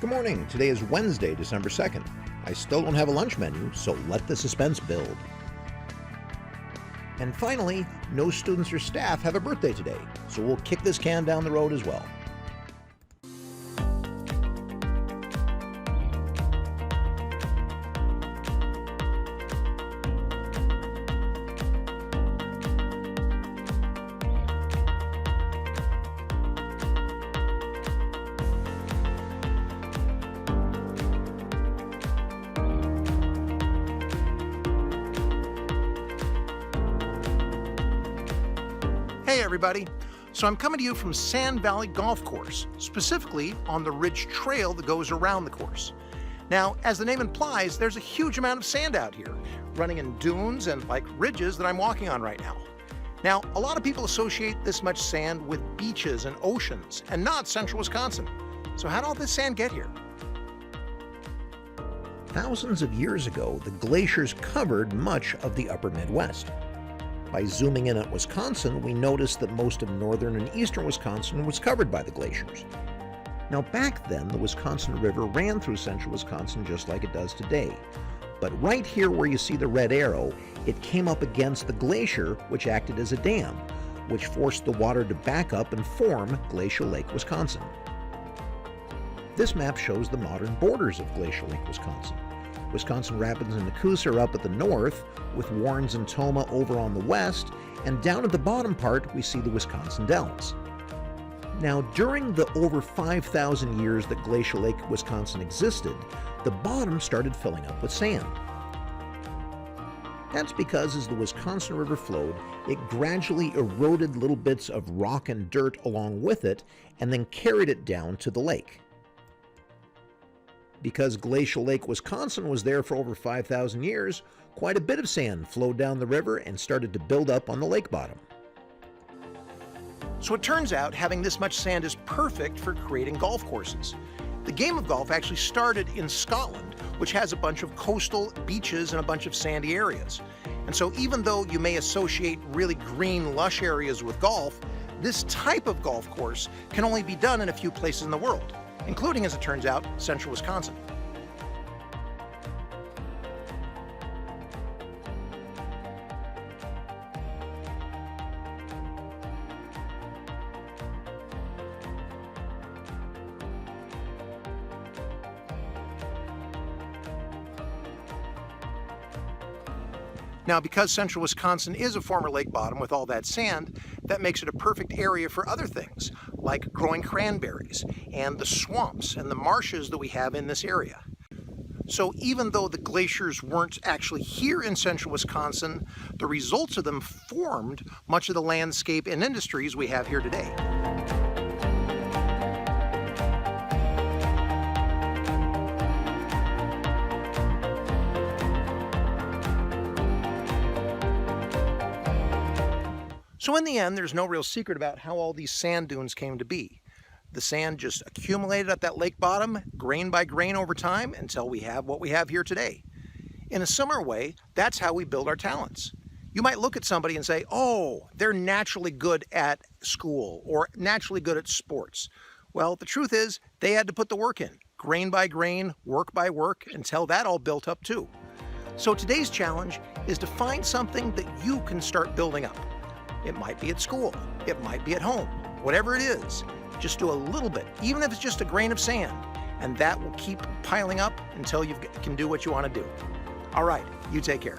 Good morning. Today is Wednesday, December 2nd. I still don't have a lunch menu, so let the suspense build. And finally, no students or staff have a birthday today, so we'll kick this can down the road as well. Hey everybody! So I'm coming to you from Sand Valley Golf Course, specifically on the Ridge Trail that goes around the course. Now, as the name implies, there's a huge amount of sand out here, running in dunes and like ridges that I'm walking on right now. Now, a lot of people associate this much sand with beaches and oceans, and not central Wisconsin. So how'd all this sand get here? Thousands of years ago, the glaciers covered much of the upper Midwest. By zooming in at Wisconsin, we noticed that most of northern and eastern Wisconsin was covered by the glaciers. Now back then, the Wisconsin River ran through central Wisconsin just like it does today. But right here where you see the red arrow, it came up against the glacier, which acted as a dam, which forced the water to back up and form Glacial Lake, Wisconsin. This map shows the modern borders of Glacial Lake, Wisconsin. Wisconsin Rapids and Nakusa are up at the north, with Warrens and Tomah over on the west, and down at the bottom part we see the Wisconsin Dells. Now, during the over 5,000 years that Glacial Lake, Wisconsin existed, the bottom started filling up with sand. That's because as the Wisconsin River flowed, it gradually eroded little bits of rock and dirt along with it, and then carried it down to the lake. Because Glacial Lake, Wisconsin was there for over 5,000 years, quite a bit of sand flowed down the river and started to build up on the lake bottom. So it turns out having this much sand is perfect for creating golf courses. The game of golf actually started in Scotland, which has a bunch of coastal beaches and a bunch of sandy areas. And so even though you may associate really green, lush areas with golf, this type of golf course can only be done in a few places in the world, including, as it turns out, central Wisconsin. Now, because central Wisconsin is a former lake bottom with all that sand, that makes it a perfect area for other things, like growing cranberries and the swamps and the marshes that we have in this area. So even though the glaciers weren't actually here in central Wisconsin, the results of them formed much of the landscape and industries we have here today. So in the end, there's no real secret about how all these sand dunes came to be. The sand just accumulated at that lake bottom, grain by grain over time, until we have what we have here today. In a similar way, that's how we build our talents. You might look at somebody and say, oh, they're naturally good at school or naturally good at sports. Well, the truth is, they had to put the work in, grain by grain, work by work, until that all built up too. So today's challenge is to find something that you can start building up. It might be at school, it might be at home, whatever it is, just do a little bit, even if it's just a grain of sand, and that will keep piling up until you can do what you want to do. All right, you take care.